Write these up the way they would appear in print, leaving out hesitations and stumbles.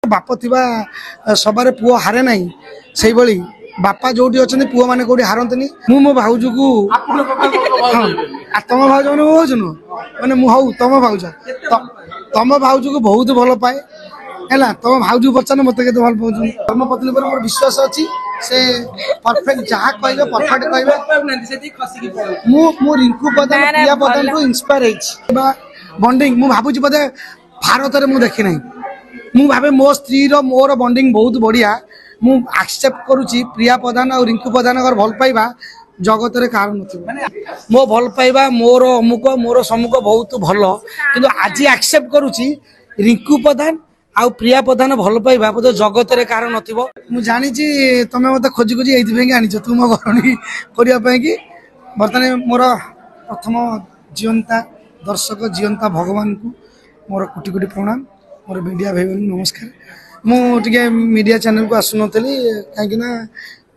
बाप थिबा सबारे पुओ हारे नाही सेही भली बापा जोटी अछंती पुओ माने कोडी हारंतनी मु मो भाउजू को आ तम भाउज माने होजु न माने मु हौ तम भाउज तम भाउजू को बहुत भलो पाए हैला तम भाउजू बच्चन मते केते भल पाउजु धर्मपत्नी पर मोर विश्वास अछि से परफेक्ट जहा कहबे परफेक्ट कहबे मु रिंकू प्रधान प्रिया प्रधान को इंस्पायर हेछि बॉन्डिंग मु भाबुची बदे भारत रे मु देखि नाही मु भाबे मो स्त्री रो मोर बॉन्डिंग बहुत बढ़िया मु एक्सेप्ट करूची प्रिया प्रधान और रिंकू प्रधान अगर भल पाइबा जगत रे कारण नथि मो भल पाइबा मोर अमुक मोर समुक बहुत भलो किंतु आज एक्सेप्ट करूची रिंकू प्रधान आउ प्रिया प्रधान भल पाइबा बोध जगत रे कारण नथिबो मु जानि छी तमे मते खोजी खोजी एथि पेंगी आनिछ तू मो घरणी करिया पेंगी बर्तने मोर प्रथम जीवंता दर्शक जीवंता भगवान को मोर कोटि कोटि प्रणाम मोर मीडिया भाई नमस्कार मुझे मीडिया चैनल को आसु नी कहीं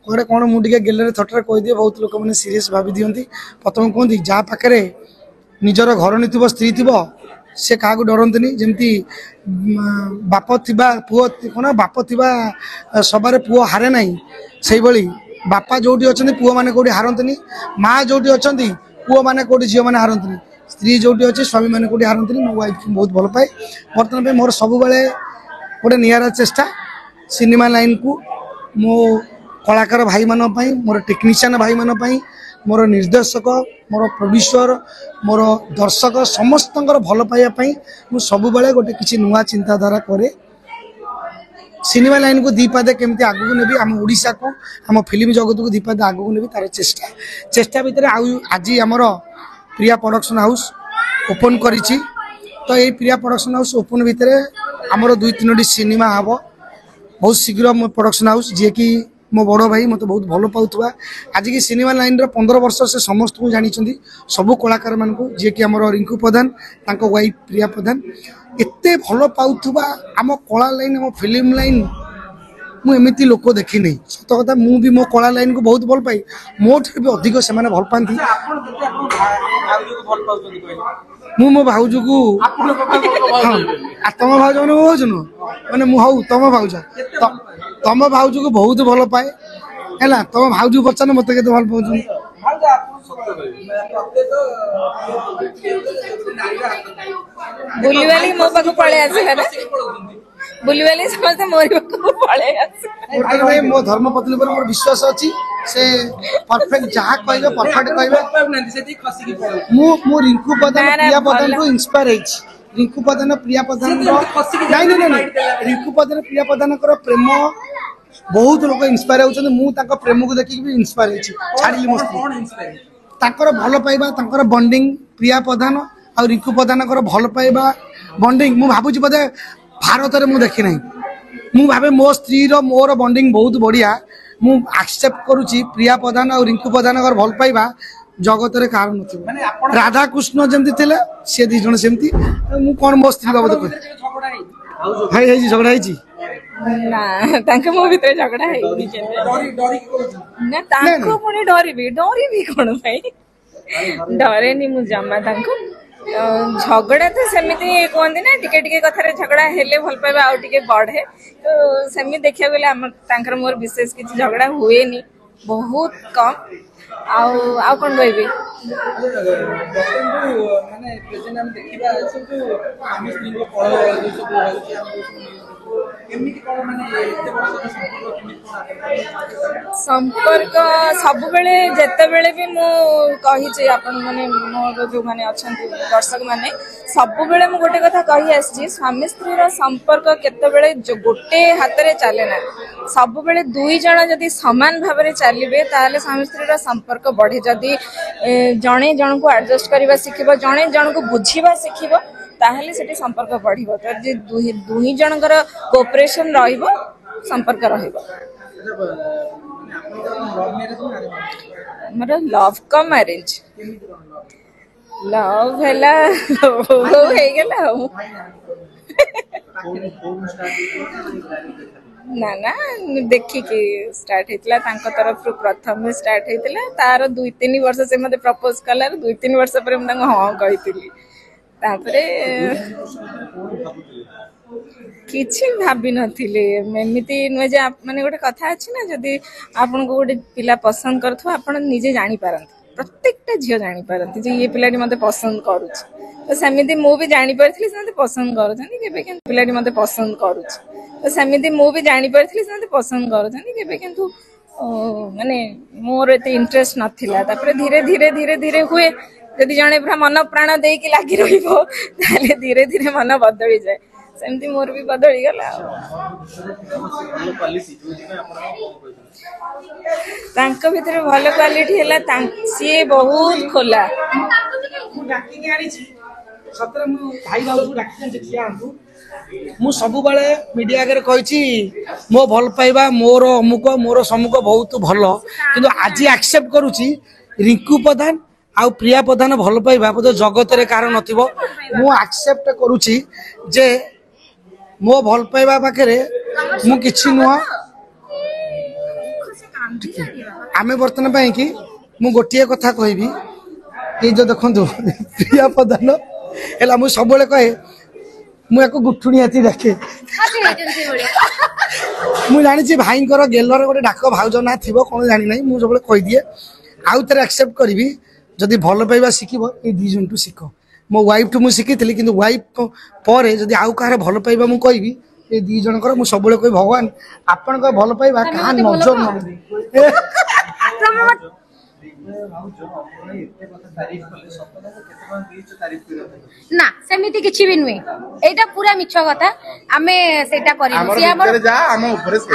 कड़े कौन मुझे गेलरे थटर कह दिए बहुत लोक मैंने सीरीयस भावी दिखती प्रथम कहती जहाँ पाखे निजर घर नहीं स्त्री थी से क्या डरती जमती बाप थिबा पुओ कौन बाप थिबा सबारे पुओ हारे नहीं से भली बापा जोटी अच्छा पुओ मैंने कौटी हारंतनी माँ जोटी अच्छा पुओ मैंने कौटी झील मैंने हारंतनी स्त्री जोटी अच्छे स्वामी मैंने कौटी हारंतनी मो वाइफ को बहुत भल पाए बर्तमान मोर सब गोटे निरा चेष्टा सिनेमा लाइन को मो कलाकार भाई मान मोर टेक्नीशियन भाई मान मोर निर्देशक मोर प्रोड्यूसर मोर दर्शक समस्त भल पाइबापी मु सब गोटे किसी नुआ चिंताधारा करे सिनेमा लाइन को दीपादे केमती आगू नेबी आम ओडिशा को आम फिल्म जगत को दीपादे आगू नेबी तार चेष्टा चेष्टा भितर आज आमर प्रिया प्रोडक्शन हाउस ओपन करिछि तो ये प्रिया प्रोडक्शन हाउस ओपन भितर आमर 2-3 सिनेमा हम बहुत शीघ्र मो प्रोडक्शन हाउस जी कि मो बड़ भाई मत बहुत भल पाउथुआ आज की सिनेमा लाइन 15 वर्ष से समस्त को जानी सबू कलाकार मान को जी कि आमर रिंकू प्रधान तांको वाइफ प्रिया प्रधान एते भल पाउथुआ आम कला लाइन आम फिल्म लाइन मु एमती लोक देखी नहीं सत कथा मु भी मो कला लाइन को बहुत भल पाई मोठ भी अधिक से भल पाती मु मो भाउज को तम भाउज माने होजु न माने मु हौ तम भाउज तम भाउज को बहुत भल पाए हैला तम भाउज बच्चन मते केते भल पाउजु बुलीवाली मो पाखु पळे आसे ना बुलीवाली समझते मोरी पाखु पळे आसे मो धर्मपत्नी पर मोर विश्वास अछि से परफेक्ट जहा कहबे परफेक्ट कहबे मु रिंकू प्रधान प्रिया प्रधान को इंस्पायर हेछि रिंकू प्रधान प्रिया प्रधान नहीं रिंकू प्रधान प्रिया प्रधान प्रेम बहुत लोग इंस्पायर होउछन मु ताका प्रेम को देखि भी इंस्पायर हेछि छाडिली मस्ती ताकर भल पाइबा ताकर बॉन्डिंग प्रिया प्रधान और रिंकू प्रधान भल पाइबा बॉन्डिंग मु भाबुची बदे भारत रे मु देखि नाही मु भाबे मो स्त्री रो मोर बॉन्डिंग बहुत बढ़िया मु एक्सेप्ट करूची प्रिया प्रधान और रिंकू प्रधान भल पाइबा जगत रे कारण नथि राधा कृष्ण जमती थिले से दी जण सेमती मु कोन मो स्त्री बाबत कह हाय हाय झगड़ा हेची ना तांके मो भीतर झगड़ा है ना तांको पुनी डरी भी कोन भाई डरे नी मु जम्मा तांको झगड़ा तो सेमिति कहते ना टिके टिके कथारे झगड़ा हेले भल पाइबा आ टिके बढ़े तो सेमि देखिया गेले हमर तांकर मोर विशेष किछि झगड़ा हुए नी बहुत कम आउ कोन कहबी माने प्रेजेंट हम देखिबा सब हम स्त्री को पढ़ सब संपर्क सब बेले जेते बेले भी मु कहि आपण माने मोर जो माने अछंती दर्शक माने सब बेले मु गोटे कथा कहि आछि स्वामी स्त्री रो संपर्क केते बेले जो गोटे हाथ रे चले ना सब बेले दुई जण जदी समान भाव रे चलिबे ताले स्वामी स्त्री रो संपर्क बढ़े जदी जणे जण को एडजस्ट करबा सिखिबो जणे जण को बुझिबा सिखिबो ताहले सेठी संपर्क बढ़िबो तो जे दुही जनकर कोऑपरेशन रहिबो संपर्क रहिबो हमरा लव का मैरिज लव हैला हो हे गेला ना ना देखी कि स्टार्ट हेतला तांको तरफ रु प्रथम स्टार्ट हेतला तार 2-3 वर्ष से मते प्रपोज कला 2-3 वर्ष पर हम तांको हां कहितली तापरे କିଛି ଭାବି ନଥିଲି ଏମିତି ନୁହେଁ ଯେ ମାନେ ଗୋଟେ କଥା ଅଛି ନା ଯଦି ଆପଣଙ୍କୁ ଗୋଟେ ପିଲା ପସନ୍ଦ କରୁଥିବ ଆପଣ ନିଜେ ଜାଣିପାରନ୍ତି ପ୍ରତ୍ୟେକଟା ଝିଅ ଜାଣିପାରନ୍ତି ଯେ ଇଏ ପିଲାଟି ମତେ ପସନ୍ଦ କରୁଛି ତ ସେମିତି ମୁଁ ବି ଜାଣିପାରିଥିଲି ସେ ମତେ ପସନ୍ଦ କରୁଛନ୍ତି କେବେ କିନ୍ତୁ ପିଲାଟି ମତେ ପସନ୍ଦ କରୁଛି ତ ସେମିତି ମୁଁ ବି ଜାଣିପାରିଥିଲି ସେ ମତେ ପସନ୍ଦ କରୁଛନ୍ତି କେବେ କିନ୍ତୁ ମାନେ ମୋର ଏତେ ଇଣ୍ଟରେଷ୍ଟ ନଥିଲା ତାପରେ ଧୀରେ ଧୀରେ ଧୀରେ ଧୀରେ ହୁଏ ଯଦି ଜଣେ ପୁରା ମନ ପ୍ରାଣ ଦେଇକି ଲାଗି ରହିବ ତାହେଲେ ଧୀରେ ଧୀରେ ମନ ବଦଳିଯାଏ ସେମିତି ମୋର ବି ବଦଳିଗଲା ତାଙ୍କ ଭିତରେ ଭଲ କ୍ୱାଲିଟି ହେଲା ସିଏ ବହୁତ ଖୋଲା ସତରେ ମୁଁ ଭାଇ ଭାଉକୁ ଡାକିଛି ଠିଆ ହନ୍ତୁ ମୁଁ ସବୁବେଳେ ମିଡିଆ ଆଗରେ କହିଛି ମୋ ଭଲ ପାଇବା ମୋର ଅମୁକ ମୋର ସମ୍ମୁଖ ବହୁତ ଭଲ କିନ୍ତୁ ଆଜି ଆକ୍ସେପ୍ଟ କରୁଛି ରିଙ୍କୁ ପ୍ରଧାନ ଆଉ ପ୍ରିୟା ପ୍ରଧାନ ଭଲ ପାଇବା ବୋଧେ ଜଗତରେ କାହାର ନଥିବ ମୁଁ ଆକ୍ସେପ୍ଟ କରୁଛି ଯେ ମୋ ଭଲ ପାଇବା ପାଖରେ ମୁଁ କିଛି ନୁହଁ ଆମେ ବର୍ତ୍ତମାନ ପାଇଁ କି ମୁଁ ଗୋଟିଏ କଥା କହିବି ଏଇ ଯୋଉ ଦେଖନ୍ତୁ ପ୍ରିୟା ପ୍ରଧାନ ହେଲା ମୁଁ ସବୁବେଳେ କହେ ମୁଁ ୟାକୁ ଗୁଠୁଣି ହାତୀ ଡାକେ ମୁଁ ଜାଣିଛି ଭାଇଙ୍କର ଗେଲର ଗୋଟେ ଡାକ ଭାଉଜ ନା ଥିବ କଣ ଜାଣିନାହିଁ ମୁଁ ସବୁବେଳେ କହିଦିଏ ଆଉ ଥରେ ଆକ୍ସେପ୍ଟ କରିବି ଯଦି ଭଲ ପାଇବା ଶିଖିବ ଏଇ ଦି ଜଣଠୁ ଶିଖ ମୋ ୱାଇଫଠୁ ମୁଁ ଶିଖିଥିଲି କିନ୍ତୁ ୱାଇଫ ପରେ ଯଦି ଆଉ କାହାର ଭଲ ପାଇବା ମୁଁ କହିବି ଏଇ ଦି ଜଣଙ୍କର ମୁଁ ସବୁବେଳେ କହିବି ଭଗବାନ ଆପଣଙ୍କ ଭଲ ପାଇବା କାହା ନଜର ନ ନା ସେମିତି କିଛି ବି ନୁହେଁ ଏଇଟା ପୁରା ମିଛ କଥା ଆମେ ସେଇଟା କରିବୁ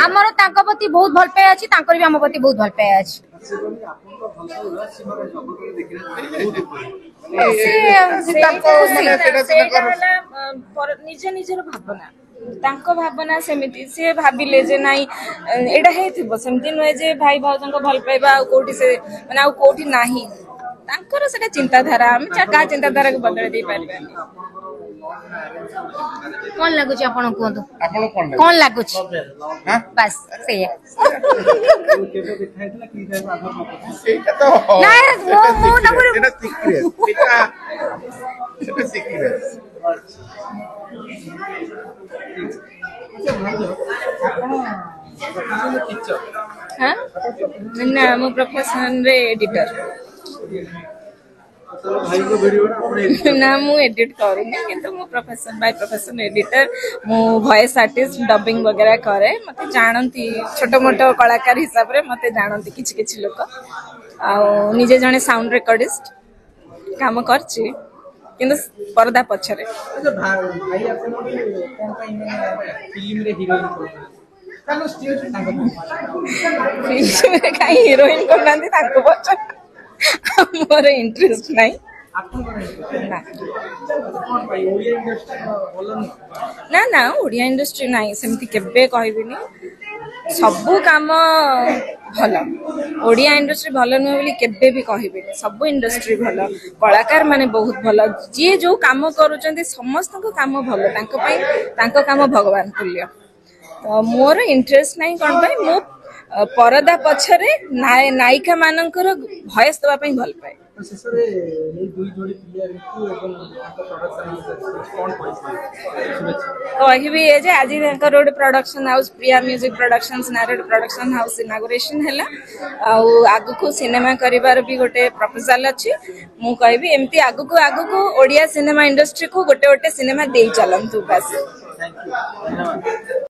ଆମର ତାଙ୍କ ପ୍ରତି ବହୁତ ଭଲ ପାଇବା ଅଛି ତାଙ୍କର ବି ଆମ ପ୍ରତି ବହୁତ ଭଲ ପାଇବା ଅଛି ନିଜ ନିଜର ଭାବନା ତାଙ୍କ ଭାବନା ସେମିତି ସେ ଭାବିଲେ ଯେ ନାଇଁ ଏଇଟା ହେଇଥିବ ସେମିତି ନୁହେଁ ଯେ ଭାଇ ଭାଉଜଙ୍କ ଭଲ ପାଇବା ଆଉ କୋଉଠି ସେ ମାନେ ଆଉ କୋଉଠି ନାହିଁ ତାଙ୍କର ସେଟା ଚିନ୍ତାଧାରା ଆମେ କାହା ଚିନ୍ତାଧାରାକୁ ବଦଳେଇ ଦେଇ ପାରିବାନି କଣ ଲାଗୁଛି ଆପଣ କୁହନ୍ତୁ କଣ ଲାଗୁଛି ବାସ୍ ସେଇଆ ନା ମୋ ପ୍ରୋଫେସନ ରେ ଏଡିଟର ନା ମୁଁ ଏଡିଟ କରୁନି କିନ୍ତୁ ମୁଁ ବାଇ ପ୍ରୋଫେସନ ଏଡିଟର ମୁଁ ଭଏସ ଆର୍ଟିଷ୍ଟ ଡବିଂ ବଗେରା କରେ ମତେ ଜାଣନ୍ତି ଛୋଟ ମୋଟ କଳାକାର ହିସାବରେ ମତେ ଜାଣନ୍ତି କିଛି କିଛି ଲୋକ ଆଉ ନିଜେ ଜଣେ ସାଉଣ୍ଡ ରେକର୍ଡିଷ୍ଟ କାମ କରିଛି କିନ୍ତୁ ପରଦା ପଛରେ ଫିଲ୍ମରେ କାହିଁ ହିରୋଇନ କରୁନାହାନ୍ତି ତାଙ୍କୁ ପଚାର ମୋର ଇଣ୍ଟରେଷ୍ଟ ନାହିଁ ନା ନା ଓଡ଼ିଆ ଇଣ୍ଡଷ୍ଟ୍ରି ନାହିଁ ସେମିତି କେବେ କହିବିନି ସବୁ କାମ ଭଲ ଓଡ଼ିଆ ଇଣ୍ଡଷ୍ଟ୍ରି ଭଲ ନୁହେଁ ବୋଲି କେବେ ବି କହିବିନି ସବୁ ଇଣ୍ଡଷ୍ଟ୍ରି ଭଲ କଳାକାର ମାନେ ବହୁତ ଭଲ ଯିଏ ଯୋଉ କାମ କରୁଛନ୍ତି ସମସ୍ତଙ୍କ କାମ ଭଲ ତାଙ୍କ ପାଇଁ ତାଙ୍କ କାମ ଭଗବାନ ତୁଲ୍ୟ ତ ମୋର ଇଣ୍ଟରେଷ୍ଟ ନାହିଁ କଣ ପାଇଁ ମୁଁ ପରଦା ପଛରେ ନାୟିକା ମାନଙ୍କର ଭଏସ ଦେବା ପାଇଁ ଭଲ ପାଏ କହିବି ଏ ଯେ ଆଜି ତାଙ୍କର ଗୋଟେ production house Priya music productions ନାଁରେ ଗୋଟେ ପ୍ରଡକ୍ସନ ହାଉସ ଇନାଗୁରେସନ ହେଲା ଆଉ ଆଗକୁ ସିନେମା କରିବାର ବି ଗୋଟେ ପ୍ରପୋଜାଲ ଅଛି ମୁଁ କହିବି ଏମିତି ଆଗକୁ ଆଗକୁ ଓଡ଼ିଆ ସିନେମା ଇଣ୍ଡଷ୍ଟ୍ରିକୁ ଗୋଟେ ଗୋଟେ ସିନେମା ଦେଇ ଚାଲନ୍ତୁ ବାସ୍